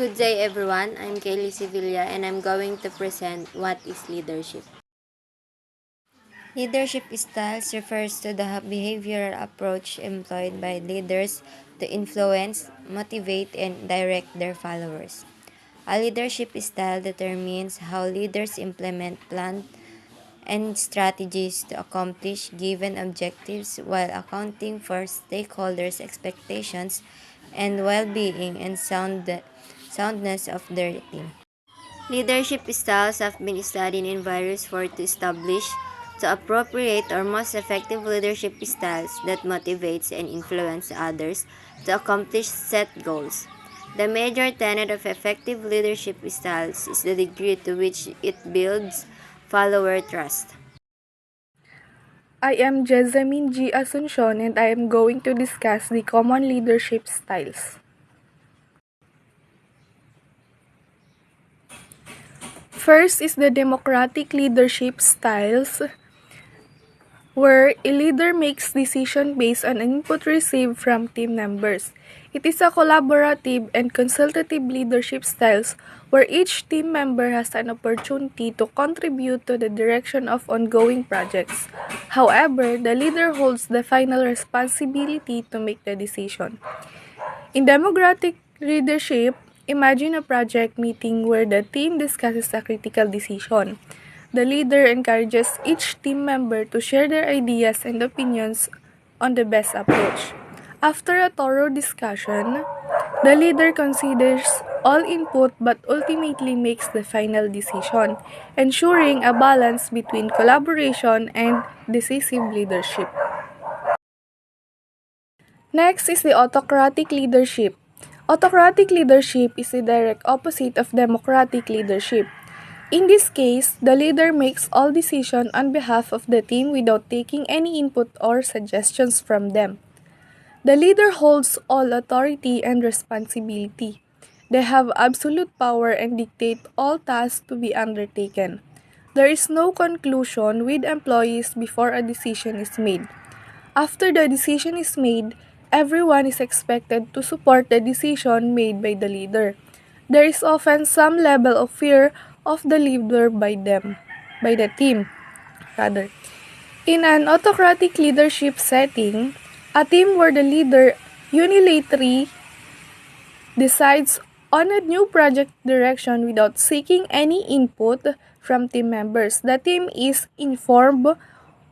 Good day everyone, I'm Kaylee Sevilla and I'm going to present what is leadership. Leadership styles refers to the behavioral approach employed by leaders to influence, motivate, and direct their followers. A leadership style determines how leaders implement plans and strategies to accomplish given objectives while accounting for stakeholders' expectations and well-being and soundness of their team. Leadership styles have been studied in various forms to establish the appropriate or most effective leadership styles that motivates and influence others to accomplish set goals. The major tenet of effective leadership styles is the degree to which it builds follower trust. I am Jessamine G. Asuncion and I am going to discuss the common leadership styles. First is the democratic leadership styles, where a leader makes decisions based on input received from team members. It is a collaborative and consultative leadership styles where each team member has an opportunity to contribute to the direction of ongoing projects. However, the leader holds the final responsibility to make the decision. In democratic leadership, imagine a project meeting where the team discusses a critical decision. The leader encourages each team member to share their ideas and opinions on the best approach. After a thorough discussion, the leader considers all input but ultimately makes the final decision, ensuring a balance between collaboration and decisive leadership. Next is the autocratic leadership. Autocratic leadership is the direct opposite of democratic leadership. In this case, the leader makes all decisions on behalf of the team without taking any input or suggestions from them. The leader holds all authority and responsibility. They have absolute power and dictate all tasks to be undertaken. There is no conclusion with employees before a decision is made. After the decision is made, everyone is expected to support the decision made by the leader. There is often some level of fear of the leader by the team, rather. In an autocratic leadership setting, a team where the leader unilaterally decides on a new project direction without seeking any input from team members. The team is informed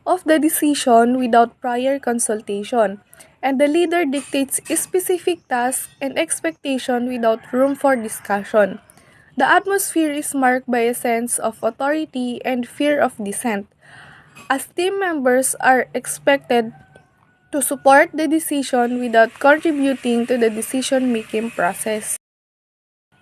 of the decision without prior consultation, and the leader dictates specific tasks and expectations without room for discussion. The atmosphere is marked by a sense of authority and fear of dissent, as team members are expected to support the decision without contributing to the decision-making process.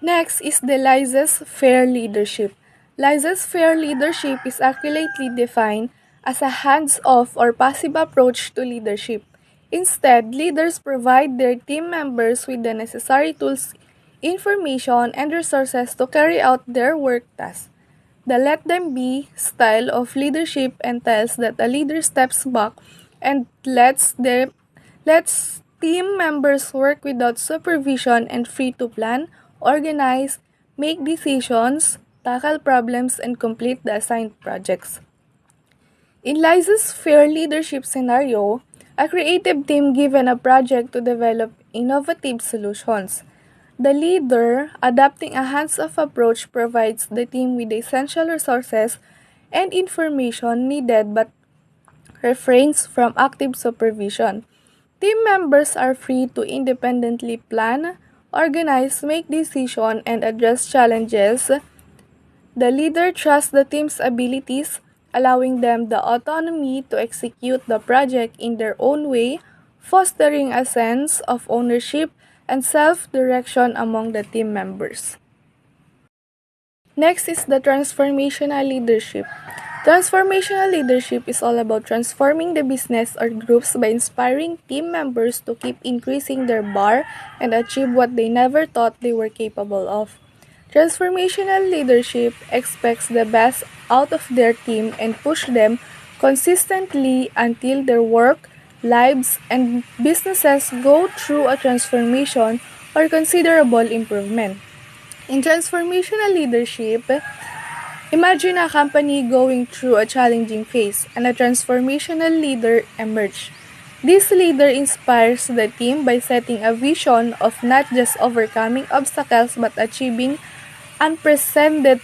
Next is the laissez-faire leadership. Laissez-faire leadership is accurately defined as a hands-off or passive approach to leadership. Instead, leaders provide their team members with the necessary tools, information, and resources to carry out their work tasks. The let them be style of leadership entails that a leader steps back and lets team members work without supervision and free to plan, organize, make decisions, tackle problems, and complete the assigned projects. In Liza's fair leadership scenario, a creative team given a project to develop innovative solutions. The leader, adopting a hands-off approach, provides the team with the essential resources and information needed but refrains from active supervision. Team members are free to independently plan, organize, make decisions, and address challenges. The leader trusts the team's abilities, allowing them the autonomy to execute the project in their own way, fostering a sense of ownership and self-direction among the team members. Next is the transformational leadership. Transformational leadership is all about transforming the business or groups by inspiring team members to keep increasing their bar and achieve what they never thought they were capable of. Transformational leadership expects the best out of their team and push them consistently until their work, lives, and businesses go through a transformation or considerable improvement. In transformational leadership, imagine a company going through a challenging phase and a transformational leader emerges. This leader inspires the team by setting a vision of not just overcoming obstacles but achieving unprecedented,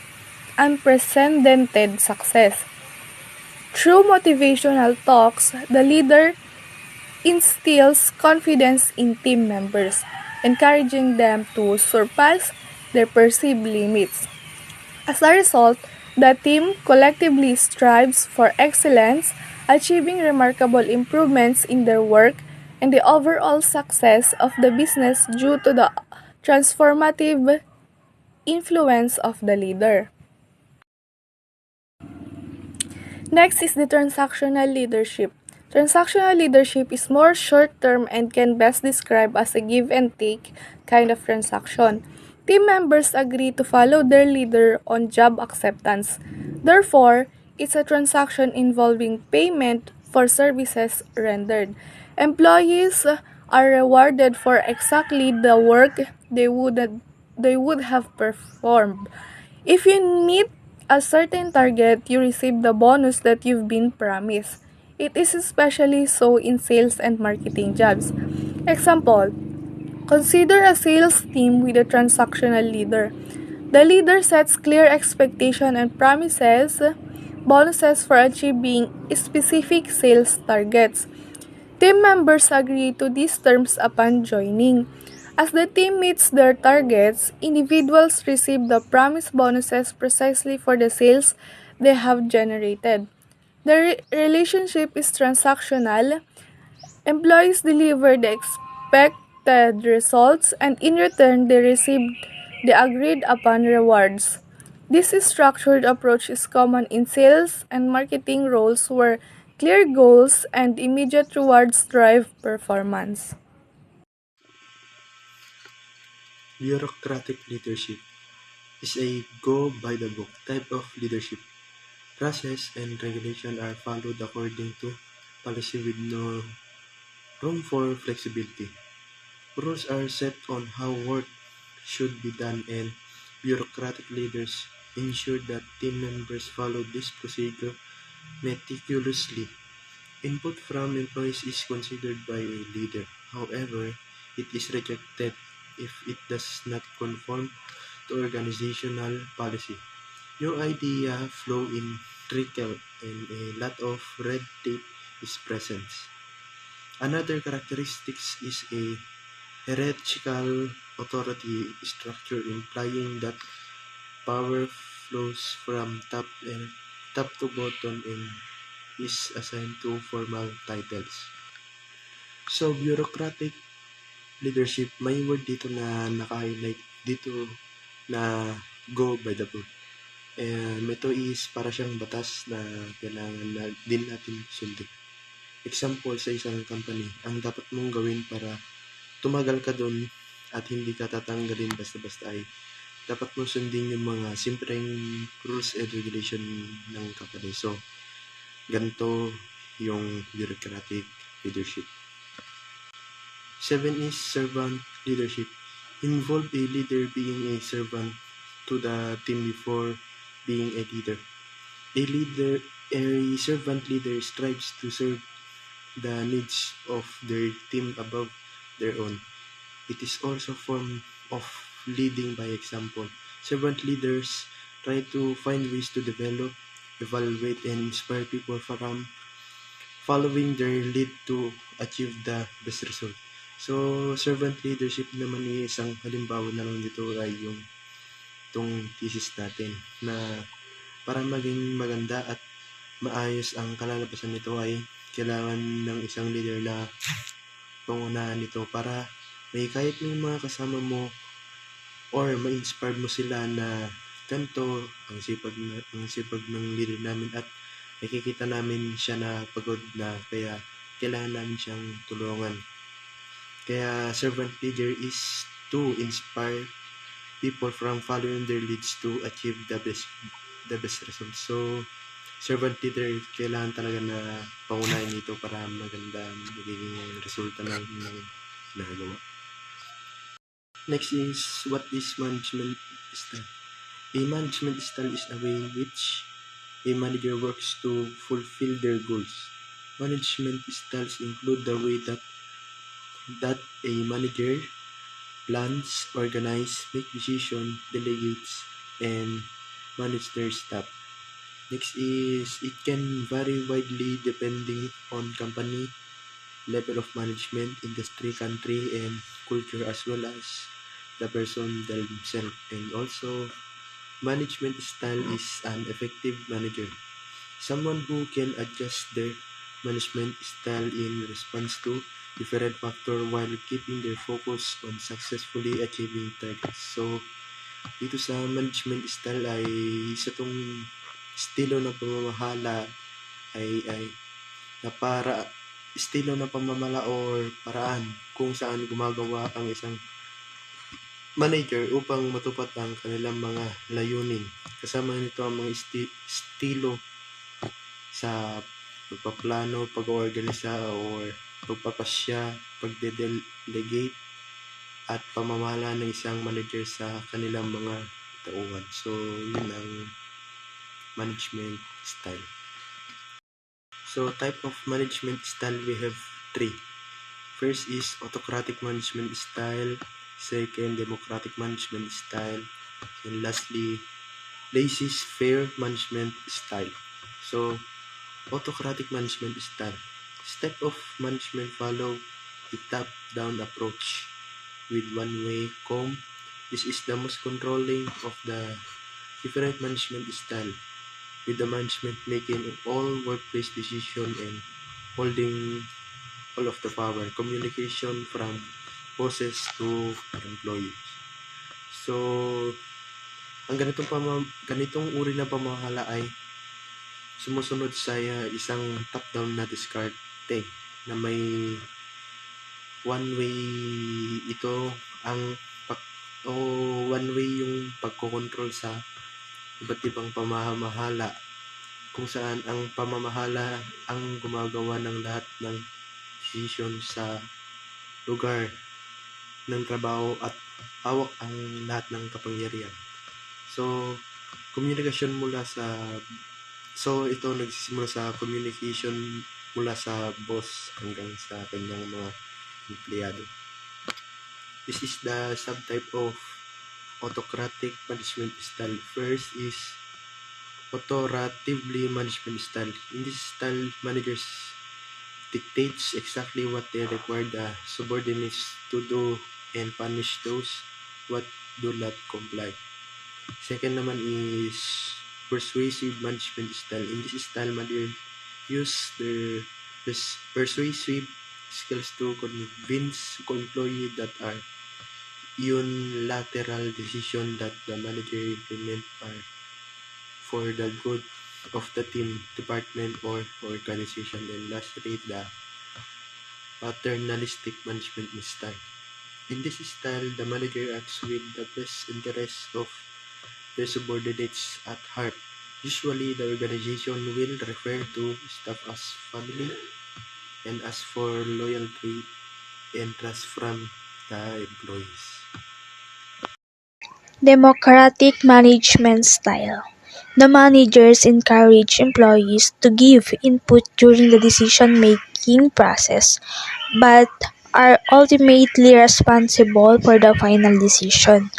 unprecedented success. Through motivational talks, the leader instills confidence in team members, encouraging them to surpass their perceived limits. As a result, the team collectively strives for excellence, achieving remarkable improvements in their work and the overall success of the business due to the transformative influence of the leader. Next is the transactional leadership. Transactional leadership is more short-term and can best described as a give and take kind of transaction. Team members agree to follow their leader on job acceptance. Therefore, it's a transaction involving payment for services rendered. Employees are rewarded for exactly the work they would have performed. If you meet a certain target, you receive the bonus that you've been promised. It is especially so in sales and marketing jobs. Example, consider a sales team with a transactional leader. The leader sets clear expectation and promises bonuses for achieving specific sales targets. Team members agree to these terms upon joining. As the team meets their targets, individuals receive the promised bonuses precisely for the sales they have generated. The relationship is transactional. Employees deliver the expected results, and in return, they receive the agreed upon rewards. This structured approach is common in sales and marketing roles where clear goals and immediate rewards drive performance. Bureaucratic leadership is a go-by-the-book type of leadership. Process and regulation are followed according to policy with no room for flexibility. Rules are set on how work should be done, and bureaucratic leaders ensure that team members follow this procedure meticulously. Input from employees is considered by a leader. However, it is rejected if it does not conform to organizational policy. New idea flow in trickle and a lot of red tape is present. Another characteristic is a hierarchical authority structure implying that power flows from top to bottom and is assigned to formal titles. So, bureaucratic leadership, may word dito na naka-highlight dito na go by the book. Ito is para siyang batas na kailangan na din natin sundin. Example, sa isang company, ang dapat mong gawin para tumagal ka doon at hindi ka tatanggalin basta-basta ay dapat mong sundin yung mga simpleng rules and regulation ng company. So, ganito yung bureaucratic leadership. 7 is servant leadership. Involve a leader being a servant to the team before being a leader. A servant leader strives to serve the needs of their team above their own. It is also a form of leading by example. Servant leaders try to find ways to develop, evaluate, and inspire people from following their lead to achieve the best result. So, servant leadership naman ay isang halimbawa na lang dito ay yung itong thesis natin na para maging maganda at maayos ang kalalabasan nito ay kailangan ng isang leader na pangunahan nito para may kahit may mga kasama mo or ma-inspire mo sila na ganito ang sipag ng leader namin at nakikita namin siya na pagod na kaya kailangan namin siyang tulungan. Kaya servant leader is to inspire people from following their leads to achieve the best results. So, servant leader, kailangan talaga na pangunahin nito para maganda magiging resulta ng ginagawa. Next is, what is management style? A management style is a way which a manager works to fulfill their goals. Management styles include the way that a manager plans, organize, make decisions, delegates, and manage their staff. Next is, it can vary widely depending on company, level of management, industry, country, and culture, as well as the person themselves. And also, management style is an effective manager, someone who can adjust their management style in response to different factors while keeping their focus on successfully achieving targets. So, dito sa management style ay isa tong estilo ng pamamahala ay na para estilo ng pamamala or paraan kung saan gumagawa ang isang manager upang matupad ang kanilang mga layunin. Kasama nito ang mga estilo sa pagpaplano, pag-oorganisa or pagpapasya, pagde-delegate at pamamahala ng isang manager sa kanilang mga tauhan. So, yun ang management style. So, type of management style, we have three. First is autocratic management style, second, democratic management style, and lastly, laissez-faire management style. So, autocratic management style. This type of management follow a top-down approach with one-way comb. This is the most controlling of the different management style, with the management making all workplace decision and holding all of the power, communication from bosses to employees. So, ang ganitong uri ng pamamahala ay sumusunod sa isang top-down na diskarte na may one-way ito ang o one-way yung pagkokontrol sa iba't ibang pamamahala, kung saan ang pamamahala ang gumagawa ng lahat ng decision sa lugar ng trabaho at hawak ang lahat ng kapangyarihan. So, communication mula sa ito nagsisimula sa communication mula sa boss hanggang sa kanyang mga empleyado. This is the subtype of autocratic management style. First is authoritatively management style. In this style, managers dictates exactly what they require the subordinates to do and punish those what do not comply. Second naman is persuasive management style. In this style, managers use their persuasive skills to convince employees that are unilateral decisions that the manager implement are for the good of the team, department, or organization. And lastly, the paternalistic management style. In this style, the manager acts with the best interests of their subordinates at heart. Usually, the organization will refer to staff as family and ask for loyalty and trust from the employees. Democratic management style. The managers encourage employees to give input during the decision-making process, but are ultimately responsible for the final decision.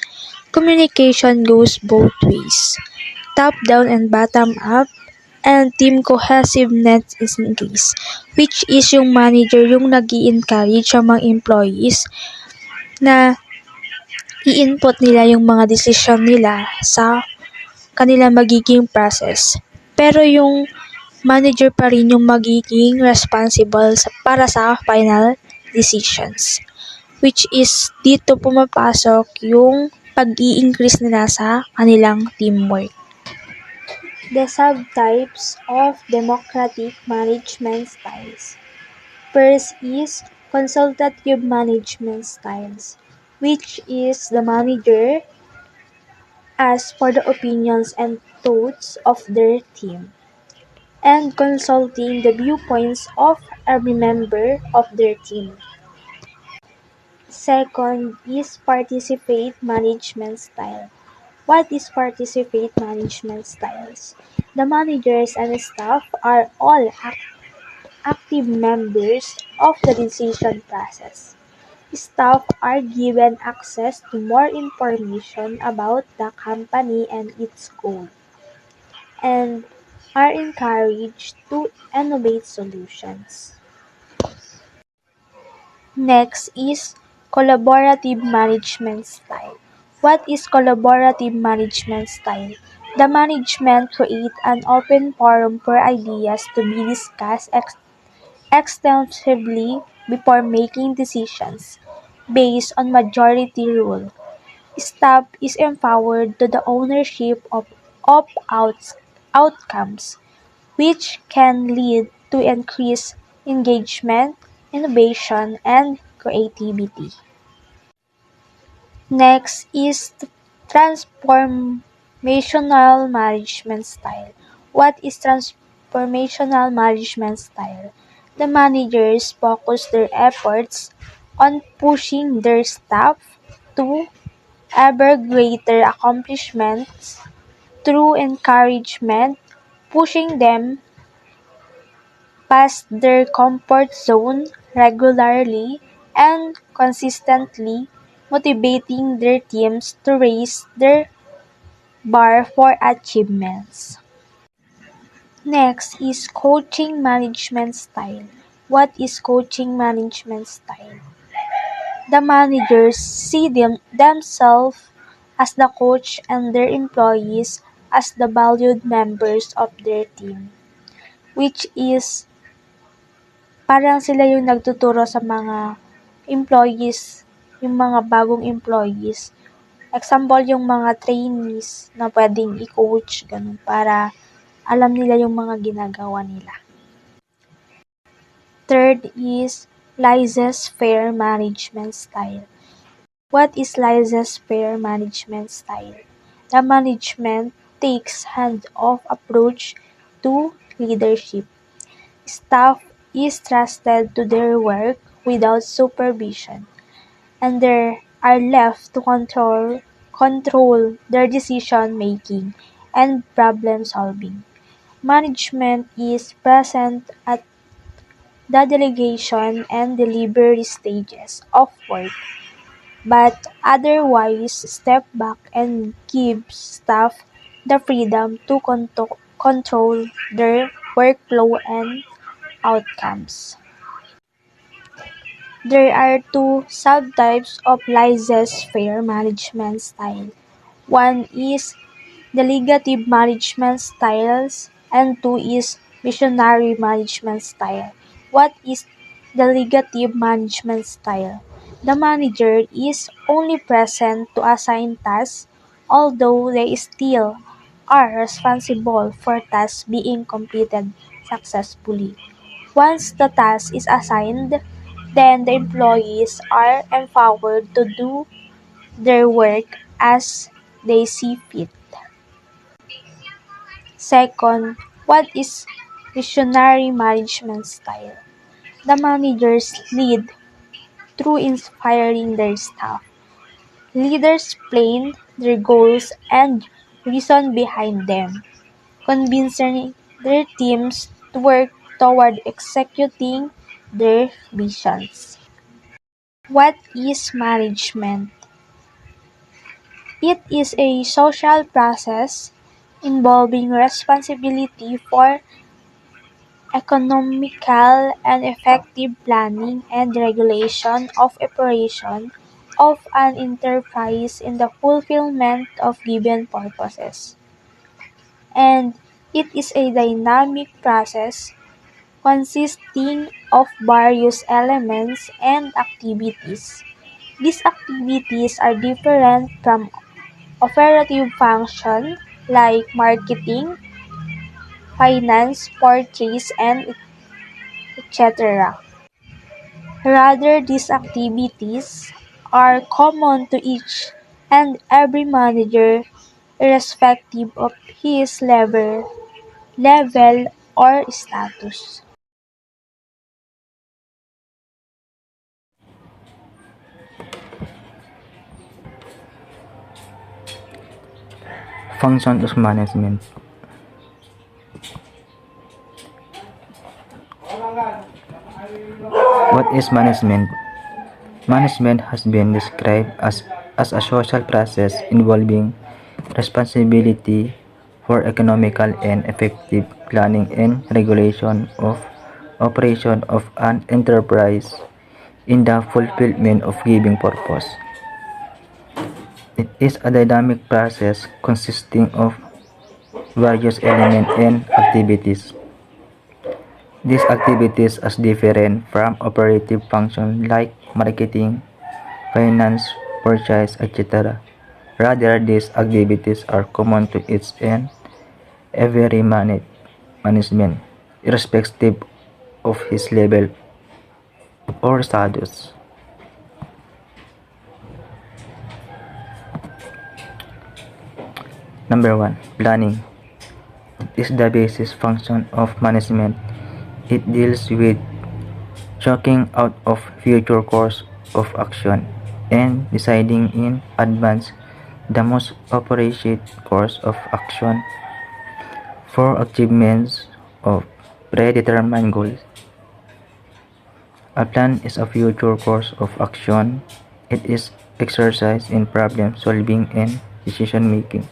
Communication goes both ways, top-down and bottom-up, and team cohesiveness is increased, which is yung manager yung nag-i-encourage sa mga employees na i-input nila yung mga desisyon nila sa kanila magiging process. Pero yung manager pa rin yung magiging responsible para sa final decisions. Which is dito pumapasok yung pag-i-increase nila sa kanilang teamwork. The subtypes of democratic management styles. First is consultative management styles, which is the manager asks for the opinions and thoughts of their team, and consulting the viewpoints of every member of their team. Second is participate management style. What is participate management styles? The managers and staff are all active members of the decision process. Staff are given access to more information about the company and its goals, and are encouraged to innovate solutions. Next is collaborative management style. What is collaborative management style? The management create an open forum for ideas to be discussed extensively before making decisions based on majority rule. Staff is empowered to the ownership of outcomes, which can lead to increased engagement, innovation, and creativity. Next is transformational management style. What is transformational management style? The managers focus their efforts on pushing their staff to ever greater accomplishments through encouragement, pushing them past their comfort zone regularly and consistently, motivating their teams to raise their bar for achievements. Next is coaching management style. What is coaching management style? The managers see themselves as the coach and their employees as the valued members of their team, which is parang sila yung nagtuturo sa mga employees, yung mga bagong employees. Example, yung mga trainees na pwedeng i-coach, ganun, para alam nila yung mga ginagawa nila. Third is laissez-faire management style. What is laissez-faire management style? The management takes hands-off approach to leadership. Staff is trusted to their work without supervision, and they are left to control their decision making and problem solving. Management is present at the delegation and delivery stages of work, but otherwise step back and give staff the freedom to control their workflow and outcomes. There are two subtypes of laissez-faire management style. One is delegative management styles and two is visionary management style. What is delegative management style? The manager is only present to assign tasks, although they still are responsible for tasks being completed successfully. Once the task is assigned, then the employees are empowered to do their work as they see fit. Second, what is visionary management style? The managers lead through inspiring their staff. Leaders plan their goals and reason behind them, convincing their teams to work toward executing their visions. What is management? It is a social process involving responsibility for economical and effective planning and regulation of operation of an enterprise in the fulfillment of given purposes. And it is a dynamic process consisting of various elements and activities. These activities are different from operative function like marketing, finance, purchase, and etc. Rather, these activities are common to each and every manager irrespective of his level or status. Function of management. What is management? Management has been described as a social process involving responsibility for economical and effective planning and regulation of operation of an enterprise in the fulfillment of given purpose. It is a dynamic process consisting of various elements and activities. These activities are different from operative functions like marketing, finance, purchase, etc. Rather, these activities are common to each and every management, irrespective of his level or status. Number 1. Planning. It is the basis function of management. It deals with chalking out of future course of action and deciding in advance the most appropriate course of action for achievements of predetermined goals. A plan is a future course of action. It is exercised in problem solving and decision making.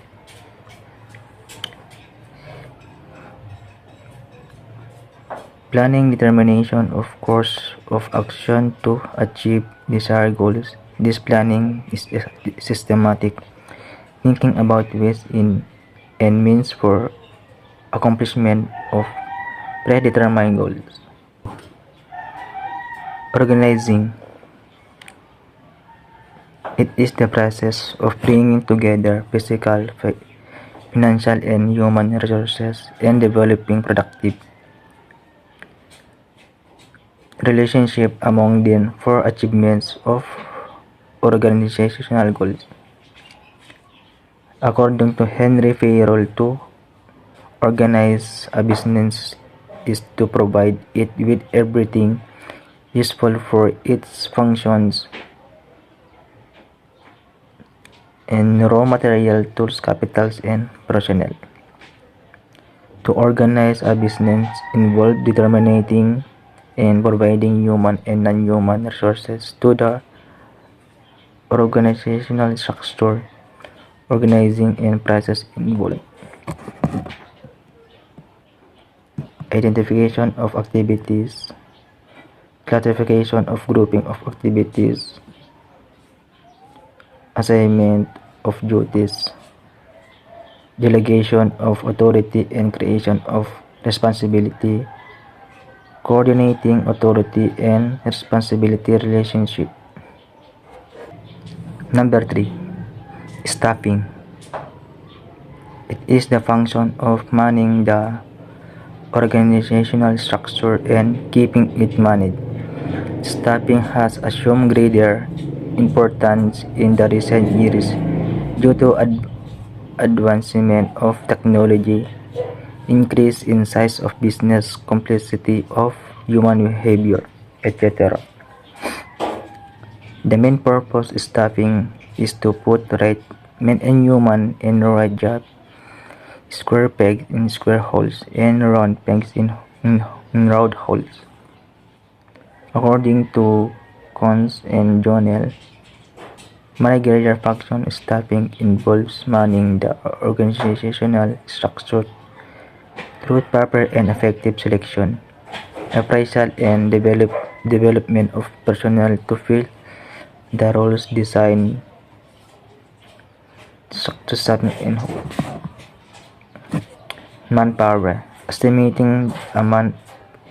Planning determination of course of action to achieve desired goals. This planning is systematic, thinking about ways in and means for accomplishment of predetermined goals. Organizing. It is the process of bringing together physical, financial, and human resources and developing productive relationship among them for achievements of organizational goals. According to Henry Fayol, to organize a business is to provide it with everything useful for its functions and raw material, tools, capitals, and personnel. To organize a business involves determining and providing human and non-human resources to the organizational structure, organizing and process involved. Identification of activities, classification of grouping of activities, assignment of duties, delegation of authority and creation of responsibility, coordinating authority and responsibility relationship. Number 3. Staffing. It is the function of manning the organizational structure and keeping it managed. Staffing has assumed greater importance in the recent years due to advancement of technology, increase in size of business, complexity of human behavior, etc. The main purpose of staffing is to put right men and women in the right job, square pegs in square holes, and round pegs in round holes. According to Cons and Johnell, managerial function staffing involves manning the organizational structure through proper and effective selection, appraisal, and development of personnel to fill the roles designed to submit and hold. Manpower. Estimating a man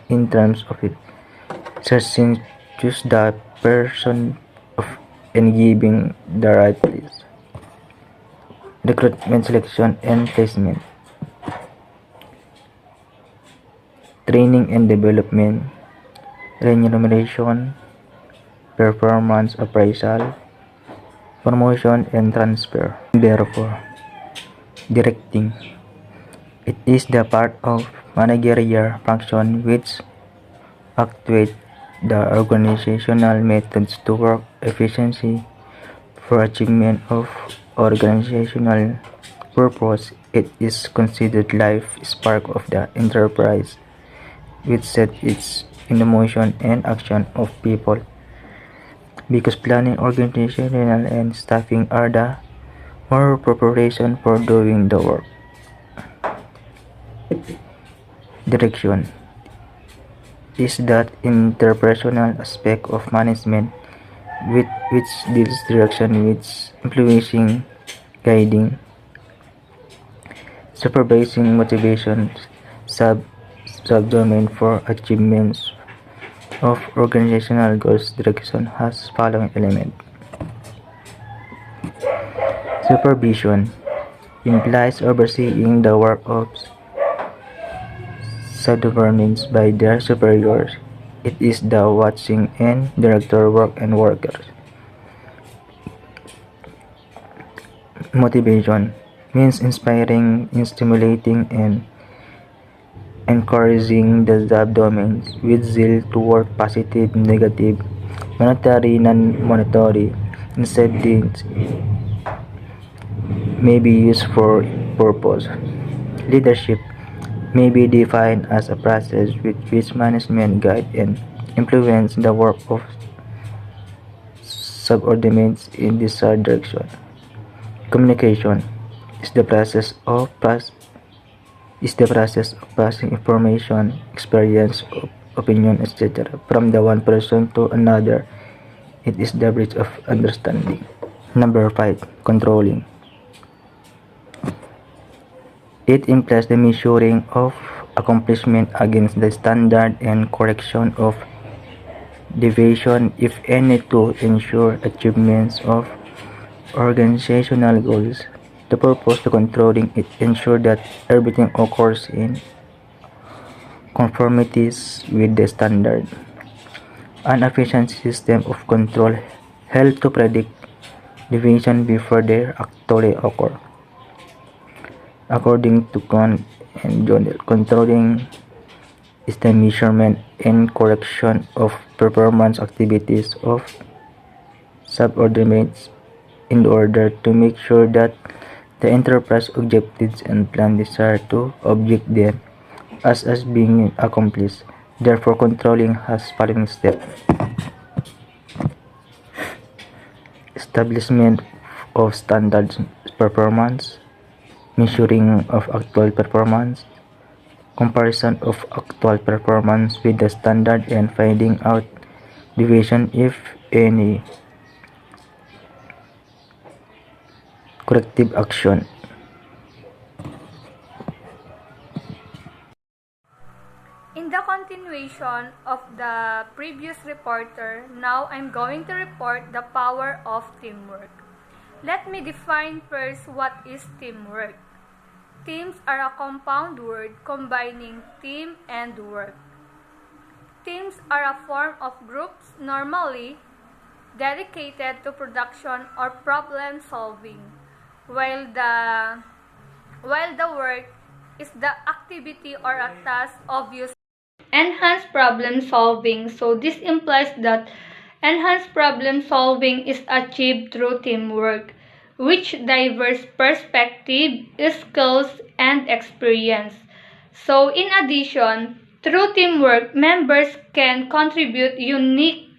in terms of it. Searching choose the person of and giving the right place. Recruitment, selection, and placement. Training and development. Remuneration, performance appraisal, promotion and transfer. Therefore, directing. It is the part of managerial function which actuates the organizational methods to work efficiency for achievement of organizational purpose, it is considered life spark of the enterprise, which sets it in the motion and action of people, because planning, organizational, and staffing are the more preparation for doing the work. Direction is that interpersonal aspect of management which deals direction with influencing, guiding, supervising motivation subdomain for achievements of organizational goals. Direction has following element. Supervision implies overseeing the work of subordinates by their superiors. It is the watching and director work and workers. Motivation means inspiring, stimulating, and encouraging the subdomains with zeal to work positive, negative, monetary, non-monetary incentives may be used for purpose. Leadership may be defined as a process with which management guide and influence the work of subordinates in desired direction. Communication is the process of passing information, experience, opinion, etc. from the one person to another. It is the bridge of understanding. Number 5. Controlling. It implies the measuring of accomplishment against the standard and correction of deviation, if any, to ensure achievements of organizational goals. The purpose to controlling it ensure that everything occurs in conformities with the standard. An efficient system of control helps to predict deviation before they actually occur. According to Kohn and Jonel, controlling is the measurement and correction of performance activities of subordinates in order to make sure that the enterprise objectives and plan desired to object them as being accomplished. Therefore, controlling has following steps. Establishment of standards performance, measuring of actual performance, comparison of actual performance with the standard, and finding out deviation, if any, corrective action. In the continuation of the previous reporter, now I'm going to report the power of teamwork. Let me define first what is teamwork. Teams are a compound word combining team and work. Teams are a form of groups normally dedicated to production or problem solving, while the work is the activity or a task of use enhanced problem solving. So this implies that enhanced problem solving is achieved through teamwork, which diverse perspective, skills, and experience. So in addition, through teamwork, members can contribute unique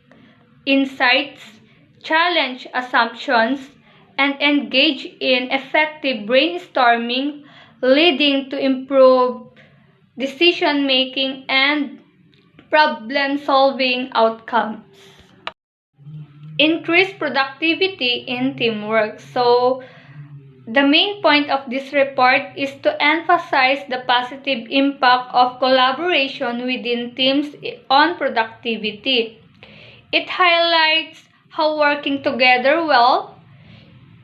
insights, challenge assumptions, and engage in effective brainstorming, leading to improved decision making and problem solving outcomes. Increase productivity in teamwork. So, the main point of this report is to emphasize the positive impact of collaboration within teams on productivity. It highlights how working together well,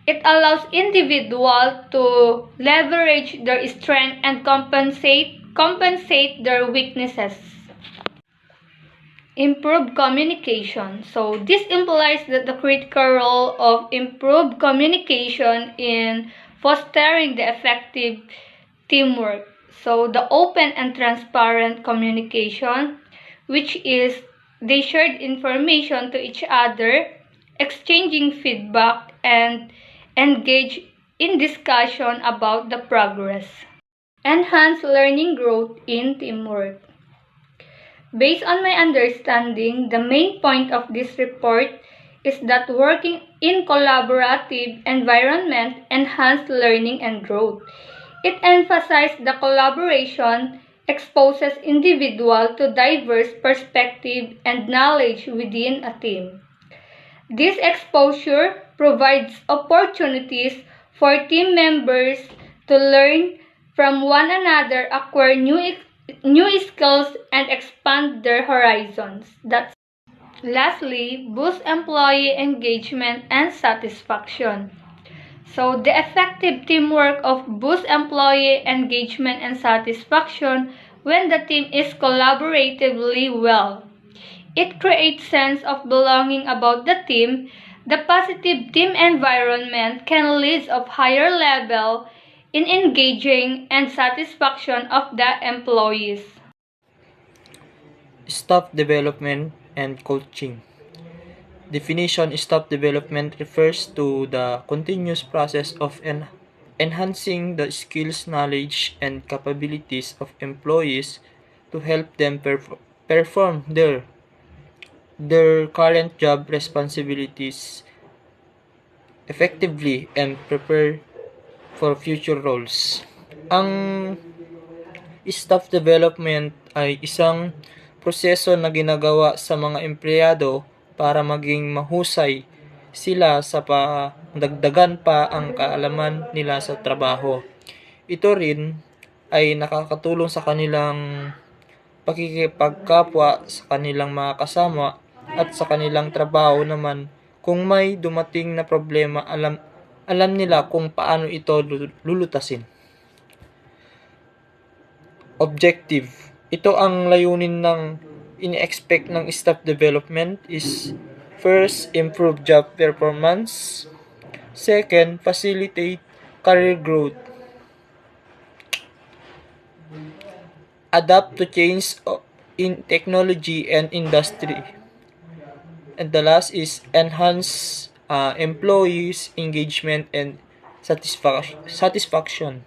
it allows individuals to leverage their strength and compensate their weaknesses. Improved communication. So this implies that the critical role of improved communication in fostering the effective teamwork. So the open and transparent communication, which is they shared information to each other, exchanging feedback, and engage in discussion about the progress. Enhance learning growth in teamwork. Based on my understanding, the main point of this report is that working in collaborative environment enhances learning and growth. It emphasizes the collaboration, exposes individual to diverse perspective and knowledge within a team. This exposure provides opportunities for team members to learn from one another, acquire new skills, and expand their horizons. Lastly, boost employee engagement and satisfaction. So, the effective teamwork of boost employee engagement and satisfaction when the team is collaboratively well. It creates sense of belonging about the team. The positive team environment can lead of higher level in engaging and satisfaction of the employees. Staff development and coaching. Definition: staff development refers to the continuous process of enhancing the skills, knowledge, and capabilities of employees to help them perform their current job responsibilities effectively and prepare for future roles. Ang staff development ay isang proseso na ginagawa sa mga empleyado para maging mahusay sila sa dagdagan pa ang kaalaman nila sa trabaho. Ito rin ay nakakatulong sa kanilang pakikipagkapwa sa kanilang mga kasama at sa kanilang trabaho naman. Kung may dumating na problema, alam nila kung paano ito lulutasin. Objective. Ito ang layunin ng ini-expect ng staff development is: first, improve job performance. Second, facilitate career growth. Adapt to change in technology and industry. And the last is enhance employees' engagement and satisfaction.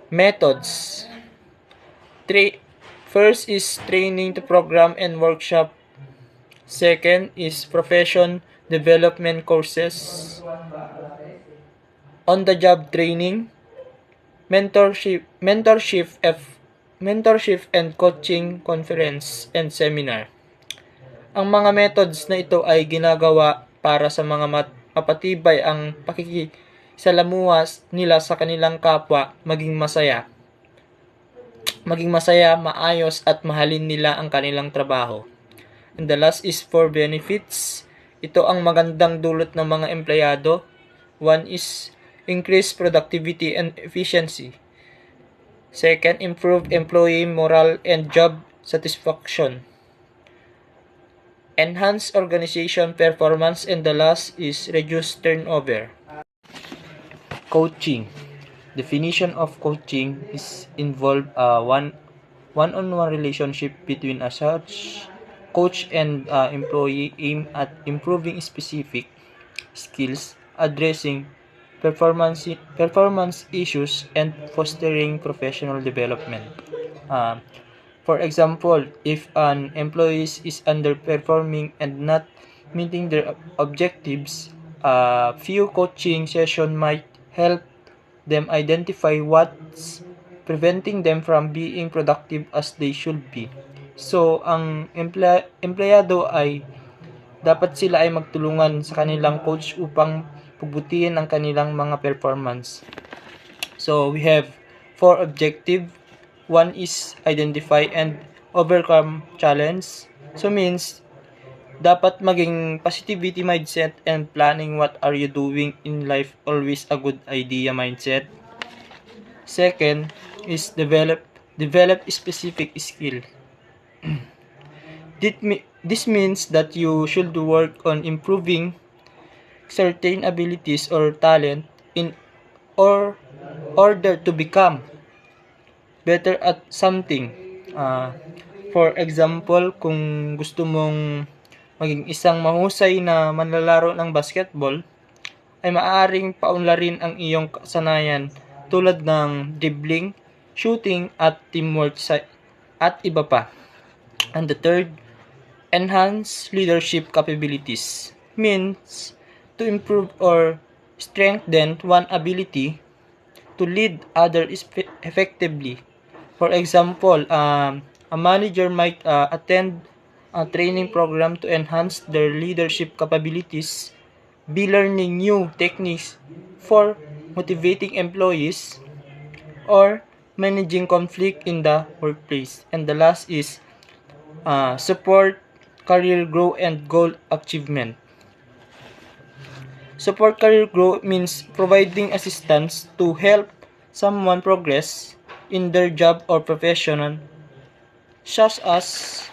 Methods. First is training to program and workshop. Second is profession development courses. On-the-job training, mentorship and coaching conference and seminar. Ang mga methods na ito ay ginagawa para sa mga mapatibay ang pakikisalamuha nila sa kanilang kapwa, maging masaya, maayos at mahalin nila ang kanilang trabaho. And the last is for benefits. Ito ang magandang dulot ng mga empleyado. One is increase productivity and efficiency. Second, improve employee morale and job satisfaction. Enhance organization performance, and the last is reduce turnover. Coaching. Definition of coaching is involve one-on-one relationship between a coach and employee aimed at improving specific skills, addressing performance issues, and fostering professional development. For example, if an employee is underperforming and not meeting their objectives, a few coaching sessions might help them identify what's preventing them from being productive as they should be. So, ang empleyado ay dapat sila ay magtulungan sa kanilang coach upang pabutihin ang kanilang mga performance. So, we have 4 objectives. One is identify and overcome challenge. So, means dapat maging positivity mindset and planning what are you doing in life always a good idea mindset. Second is develop specific skill. This means that you should work on improving certain abilities or talent in order to become better at something. For example, kung gusto mong maging isang mahusay na manlalaro ng basketball, ay maaaring paunlarin ang iyong kasanayan tulad ng dribbling, shooting at teamwork at iba pa. And the third, enhance leadership capabilities means to improve or strengthen one ability to lead others effectively. For example, a manager might attend a training program to enhance their leadership capabilities, be learning new techniques for motivating employees, or managing conflict in the workplace. And the last is support career growth and goal achievement. Support career growth means providing assistance to help someone progress in their job or profession, such as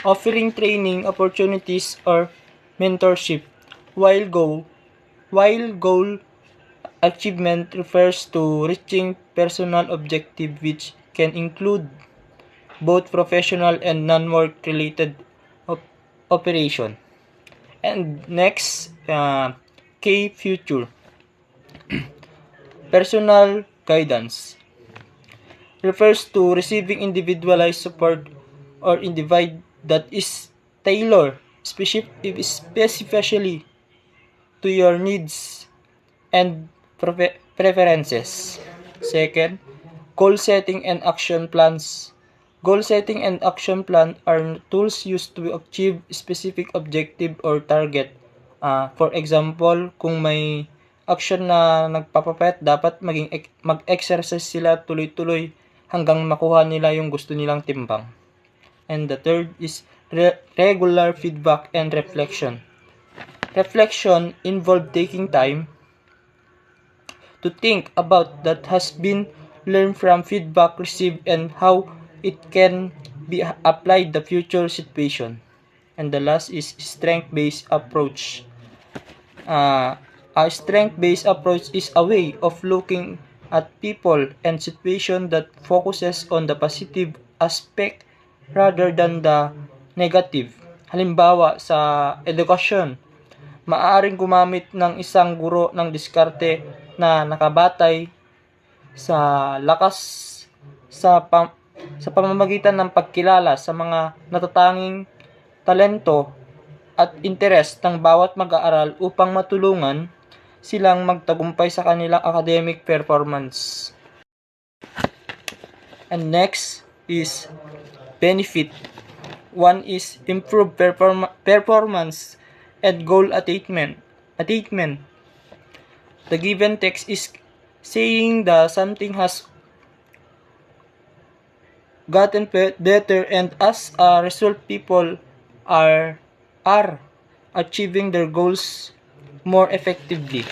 offering training opportunities or mentorship, while goal achievement refers to reaching personal objective which can include both professional and non-work related operation. And next, key future. Personal guidance refers to receiving individualized support or individual that is tailored specifically to your needs and preferences. Second, goal setting and action plans. Goal setting and action plan are tools used to achieve specific objective or target. For example, kung may action na nagpapapayat, dapat mag-exercise sila tuloy-tuloy hanggang makuha nila yung gusto nilang timbang. And the third is regular feedback and reflection. Reflection involves taking time to think about that has been learned from feedback received and how it can be applied the future situation. And the last is strength-based approach. A strength-based approach is a way of looking at people and situation that focuses on the positive aspect rather than the negative. Halimbawa, sa edukasyon, maaaring gumamit ng isang guro ng diskarte na nakabatay sa lakas sa pamamagitan ng pagkilala sa mga natatanging talento at interes ng bawat mag-aaral upang matulungan silang magtagumpay sa kanilang academic performance. And next is benefit. One is improved performance and goal attainment. The given text is saying that something has gotten better and as a result people are achieving their goals more effectively.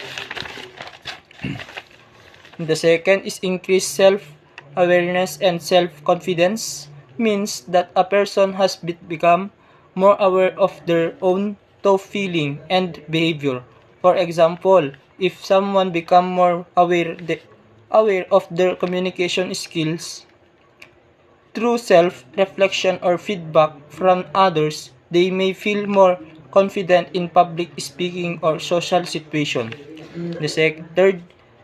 The second is increased self-awareness and self-confidence means that a person has become more aware of their own thought, feeling, and behavior. For example, if someone become more aware of their communication skills through self-reflection or feedback from others, they may feel more confident in public speaking or social situation. The third,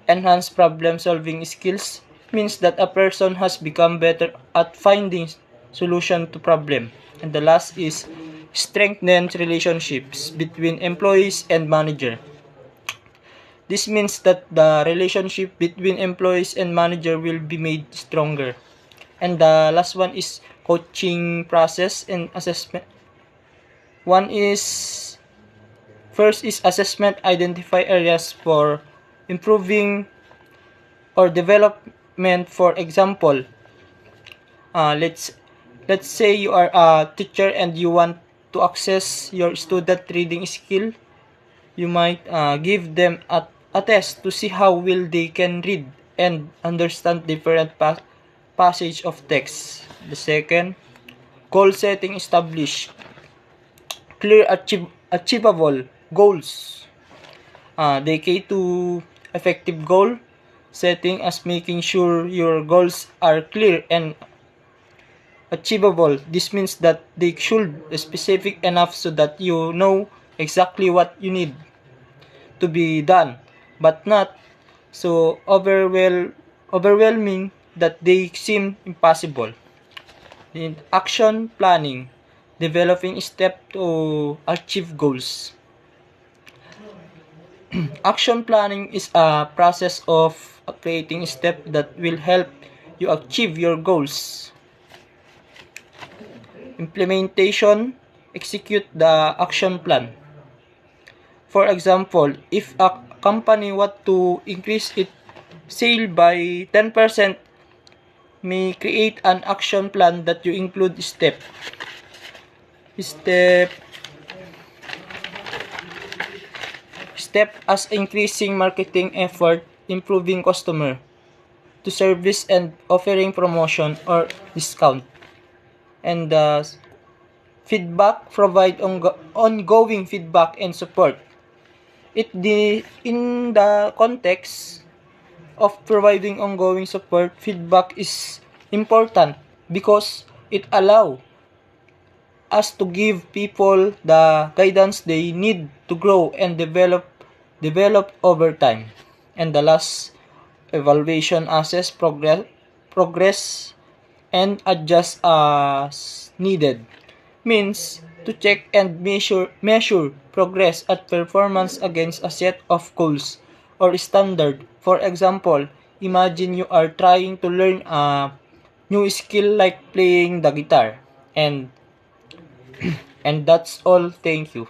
enhanced problem-solving skills means that a person has become better at finding solution to problem. And the last is strengthened relationships between employees and manager. This means that the relationship between employees and manager will be made stronger. And the last one is coaching process and assessment. First is assessment, identify areas for improving or development. For example, let's say you are a teacher and you want to access your student reading skill. You might give them a test to see how well they can read and understand different passage of text. The second, goal setting, establish clear achievable goals. Dedicate to effective goal setting as making sure your goals are clear and achievable. This means that they should be specific enough so that you know exactly what you need to be done, but not so overwhelming that they seem impossible. In action planning, developing steps to achieve goals. Action planning is a process of creating steps that will help you achieve your goals. Implementation, execute the action plan. For example, if a company wants to increase its sale by 10%, may create an action plan that you include step as increasing marketing effort, improving customer to service and offering promotion or discount. And feedback, provide ongoing feedback and support. In the context of providing ongoing support, feedback is important because it allows us to give people the guidance they need to grow and develop over time. And the last, evaluation, assess progress and adjust as needed. Means to check and measure progress at performance against a set of goals or standard. For example, imagine you are trying to learn a new skill like playing the guitar. And that's all. Thank you.